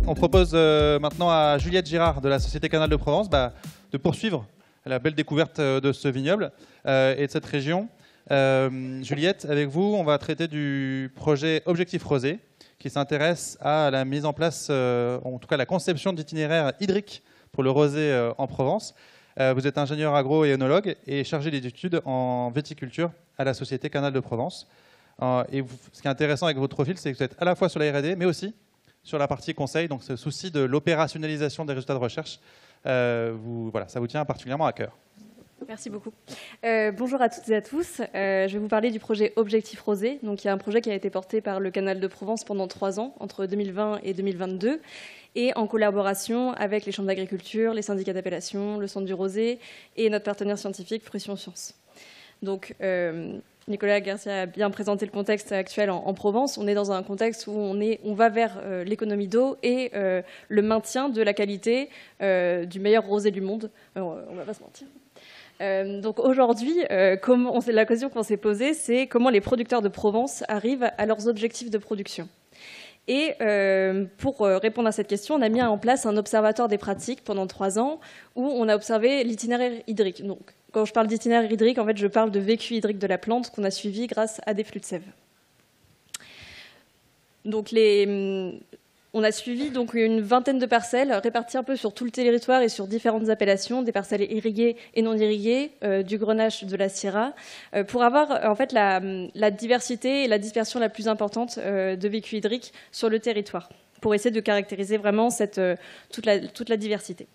On propose maintenant à Juliette Girard de la Société Canal de Provence de poursuivre la belle découverte de ce vignoble et de cette région. Juliette, avec vous, on va traiter du projet Objectif Rosé qui s'intéresse à la mise en place, en tout cas la conception d'itinéraires hydriques pour le rosé en Provence. Vous êtes ingénieur agro et œnologue et chargé d'études en viticulture à la Société Canal de Provence. Ce qui est intéressant avec votre profil, c'est que vous êtes à la fois sur la R&D, mais aussi sur la partie conseil, donc ce souci de l'opérationnalisation des résultats de recherche, voilà, ça vous tient particulièrement à cœur. Merci beaucoup. Bonjour à toutes et à tous. Je vais vous parler du projet Objectif Rosé. Donc, il y a un projet qui a été porté par le Canal de Provence pendant 3 ans, entre 2020 et 2022, et en collaboration avec les chambres d'agriculture, les syndicats d'appellation, le Centre du Rosé et notre partenaire scientifique Fruition Sciences. Donc, Nicolas Garcia a bien présenté le contexte actuel en Provence. On est dans un contexte où on va vers l'économie d'eau et le maintien de la qualité du meilleur rosé du monde. On ne va pas se mentir. Donc aujourd'hui, la question qu'on s'est posée, c'est comment les producteurs de Provence arrivent à leurs objectifs de production. Et pour répondre à cette question, on a mis en place un observatoire des pratiques pendant 3 ans où on a observé l'itinéraire hydrique. Donc, quand je parle d'itinéraire hydrique, en fait, je parle de vécu hydrique de la plante qu'on a suivi grâce à des flux de sève. Donc, on a suivi donc une vingtaine de parcelles réparties un peu sur tout le territoire et sur différentes appellations, des parcelles irriguées et non irriguées, du Grenache, de la Syrah, pour avoir en fait la diversité et la dispersion la plus importante de vécu hydrique sur le territoire, pour essayer de caractériser vraiment toute la diversité.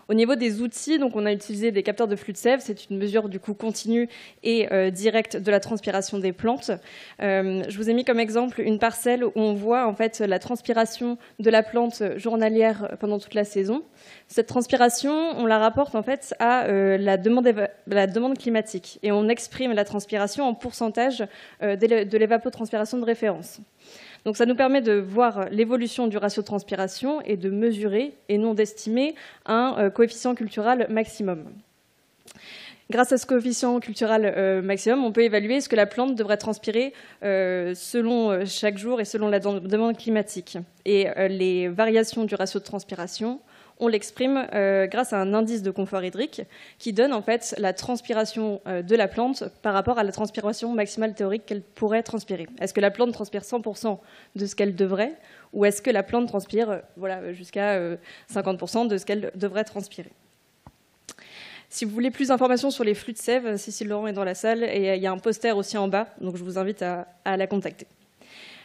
Au niveau des outils, donc on a utilisé des capteurs de flux de sève. C'est une mesure du coup continue et directe de la transpiration des plantes. Je vous ai mis comme exemple une parcelle où on voit en fait la transpiration de la plante journalière pendant toute la saison. Cette transpiration, on la rapporte en fait à la demande climatique et on exprime la transpiration en pourcentage de l'évapotranspiration de référence. Donc ça nous permet de voir l'évolution du ratio de transpiration et de mesurer, et non d'estimer, un coefficient cultural maximum. Grâce à ce coefficient cultural maximum, on peut évaluer ce que la plante devrait transpirer selon chaque jour et selon la demande climatique. Et les variations du ratio de transpiration, on l'exprime grâce à un indice de confort hydrique qui donne en fait la transpiration de la plante par rapport à la transpiration maximale théorique qu'elle pourrait transpirer. Est-ce que la plante transpire 100% de ce qu'elle devrait, ou est-ce que la plante transpire jusqu'à 50% de ce qu'elle devrait transpirer? Si vous voulez plus d'informations sur les flux de sève, Cécile Laurent est dans la salle et il y a un poster aussi en bas, donc je vous invite à la contacter.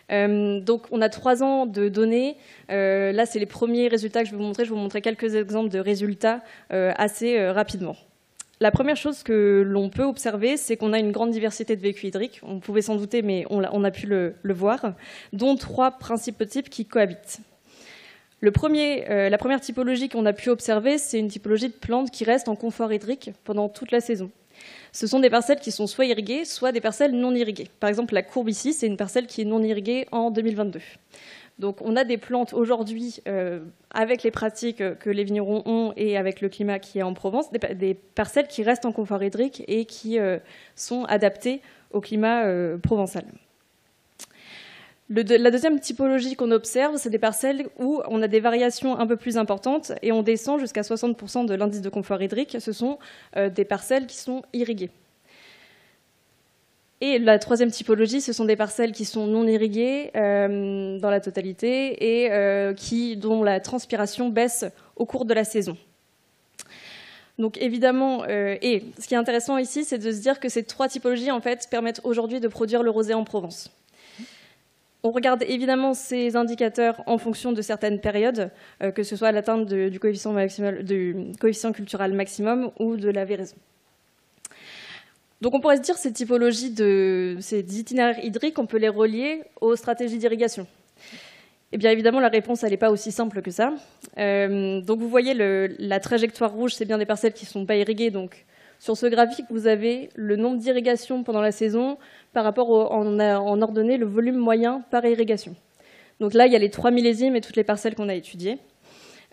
Donc on a 3 ans de données. Là, c'est les premiers résultats que je vais vous montrer. Je vais vous montrer quelques exemples de résultats assez rapidement. La première chose que l'on peut observer, c'est qu'on a une grande diversité de vécu hydrique. On pouvait s'en douter, mais on a pu le voir, dont 3 principaux types qui cohabitent. La première typologie qu'on a pu observer, c'est une typologie de plantes qui reste en confort hydrique pendant toute la saison. Ce sont des parcelles qui sont soit irriguées, soit des parcelles non irriguées. Par exemple, la courbe ici, c'est une parcelle qui est non irriguée en 2022. Donc on a des plantes aujourd'hui, avec les pratiques que les vignerons ont et avec le climat qui est en Provence, des parcelles qui restent en confort hydrique et qui sont adaptées au climat provençal. La deuxième typologie qu'on observe, c'est des parcelles où on a des variations un peu plus importantes et on descend jusqu'à 60% de l'indice de confort hydrique. Ce sont des parcelles qui sont irriguées. Et la troisième typologie, ce sont des parcelles qui sont non irriguées dans la totalité et dont la transpiration baisse au cours de la saison. Donc évidemment, et ce qui est intéressant ici, c'est de se dire que ces 3 typologies en fait, permettent aujourd'hui de produire le rosé en Provence. On regarde évidemment ces indicateurs en fonction de certaines périodes, que ce soit l'atteinte du coefficient cultural maximum ou de la véraison. Donc on pourrait se dire ces typologies ces itinéraires hydriques, on peut les relier aux stratégies d'irrigation. Eh bien évidemment, la réponse elle n'est pas aussi simple que ça. Donc vous voyez la trajectoire rouge, c'est bien des parcelles qui ne sont pas irriguées. Donc sur ce graphique, vous avez le nombre d'irrigations pendant la saison par rapport en ordonnée le volume moyen par irrigation. Donc là, il y a les 3 millésimes et toutes les parcelles qu'on a étudiées.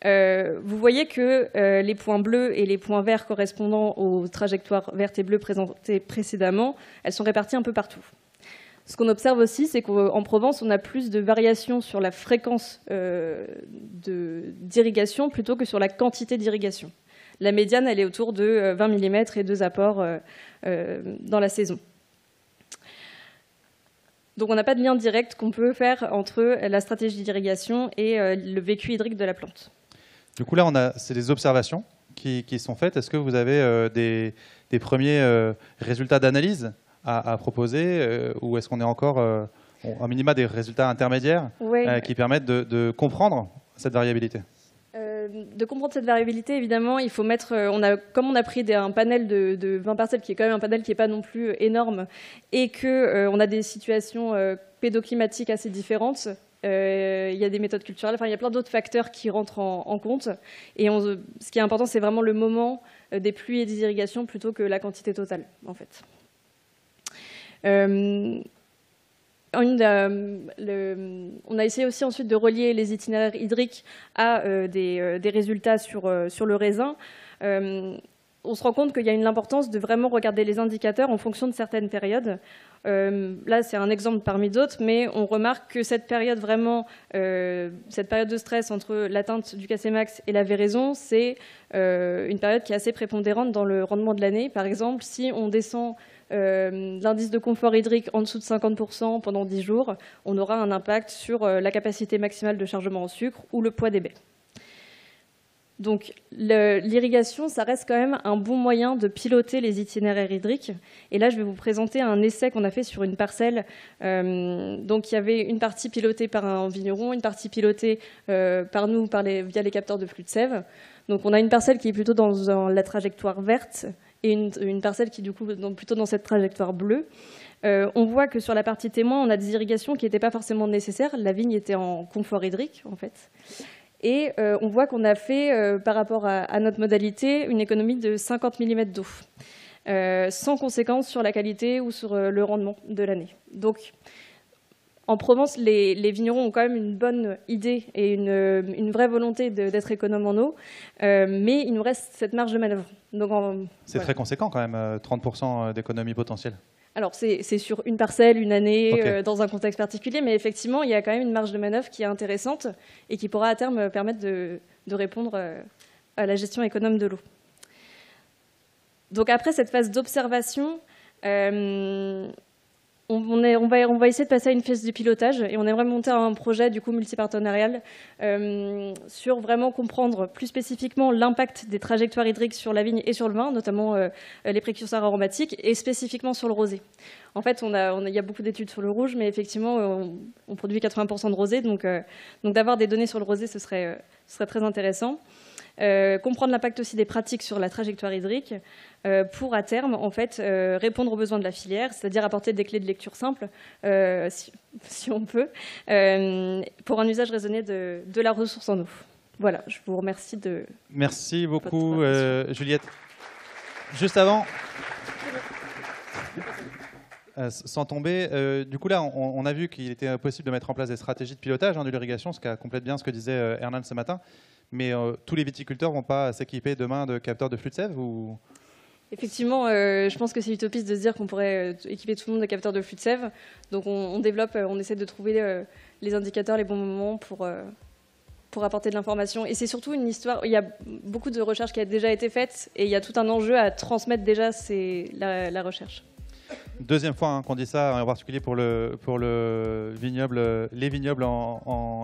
Vous voyez que les points bleus et les points verts correspondant aux trajectoires vertes et bleues présentées précédemment, elles sont réparties un peu partout. Ce qu'on observe aussi, c'est qu'en Provence, on a plus de variations sur la fréquence d'irrigation plutôt que sur la quantité d'irrigation. La médiane, elle est autour de 20 mm et 2 apports dans la saison. Donc on n'a pas de lien direct qu'on peut faire entre la stratégie d'irrigation et le vécu hydrique de la plante. Du coup, là, c'est des observations qui sont faites. Est-ce que vous avez des premiers résultats d'analyse à proposer ou est-ce qu'on est encore, à minima, des résultats intermédiaires qui permettent de comprendre cette variabilité? De comprendre cette variabilité, évidemment, il faut mettre. Comme on a pris un panel de 20 parcelles, qui est quand même un panel qui n'est pas non plus énorme, et qu'on a des situations pédoclimatiques assez différentes, il y a des méthodes culturelles, enfin, il y a plein d'autres facteurs qui rentrent en compte. Et ce qui est important, c'est vraiment le moment des pluies et des irrigations plutôt que la quantité totale, en fait. On a essayé aussi ensuite de relier les itinéraires hydriques à des résultats sur le raisin. On se rend compte qu'il y a l'importance de vraiment regarder les indicateurs en fonction de certaines périodes. Là, c'est un exemple parmi d'autres, mais on remarque que cette période de stress entre l'atteinte du Casémax et la véraison, c'est une période qui est assez prépondérante dans le rendement de l'année. Par exemple, si on descend l'indice de confort hydrique en dessous de 50% pendant 10 jours, on aura un impact sur la capacité maximale de chargement en sucre ou le poids des baies. Donc l'irrigation, ça reste quand même un bon moyen de piloter les itinéraires hydriques. Et là, je vais vous présenter un essai qu'on a fait sur une parcelle. Donc il y avait une partie pilotée par un vigneron, une partie pilotée par nous via les capteurs de flux de sève. Donc on a une parcelle qui est plutôt dans la trajectoire verte et une parcelle qui, du coup, plutôt dans cette trajectoire bleue. On voit que sur la partie témoin, on a des irrigations qui n'étaient pas forcément nécessaires. La vigne était en confort hydrique, en fait. Et on voit qu'on a fait, par rapport à notre modalité, une économie de 50 mm d'eau, sans conséquence sur la qualité ou sur le rendement de l'année. Donc, en Provence, les vignerons ont quand même une bonne idée et une vraie volonté d'être économes en eau, mais il nous reste cette marge de manœuvre. C'est très conséquent quand même, 30% d'économie potentielle. Alors c'est sur une parcelle, une année, Okay. Dans un contexte particulier, mais effectivement, il y a quand même une marge de manœuvre qui est intéressante et qui pourra à terme permettre de répondre à la gestion économe de l'eau. Donc après cette phase d'observation, on va essayer de passer à une phase de pilotage et on aimerait monter un projet du coup multipartenarial sur vraiment comprendre plus spécifiquement l'impact des trajectoires hydriques sur la vigne et sur le vin, notamment les précurseurs aromatiques et spécifiquement sur le rosé. En fait, il y a beaucoup d'études sur le rouge, mais effectivement, on produit 80% de rosé, donc d'avoir des données sur le rosé, ce serait très intéressant. Comprendre l'impact aussi des pratiques sur la trajectoire hydrique pour, à terme, en fait, répondre aux besoins de la filière, c'est-à-dire apporter des clés de lecture simples, si on peut, pour un usage raisonné de la ressource en eau. Voilà, je vous remercie de... Merci beaucoup, Juliette. Juste avant... sans tomber, du coup là, on a vu qu'il était possible de mettre en place des stratégies de pilotage de l'irrigation, ce qui complète bien ce que disait Hernan ce matin. Mais tous les viticulteurs ne vont pas s'équiper demain de capteurs de flux de sève ou... Effectivement, je pense que c'est utopiste de se dire qu'on pourrait équiper tout le monde de capteurs de flux de sève. Donc on développe, on essaie de trouver les indicateurs, les bons moments pour apporter de l'information. Et c'est surtout une histoire, il y a beaucoup de recherches qui a déjà été faite et il y a tout un enjeu à transmettre déjà la recherche. Deuxième fois qu'on dit ça, en particulier pour le vignoble, les vignobles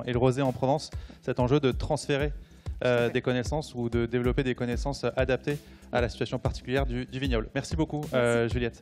et le rosé en Provence, cet enjeu de transférer des connaissances ou de développer des connaissances adaptées à la situation particulière du vignoble. Merci beaucoup, Juliette.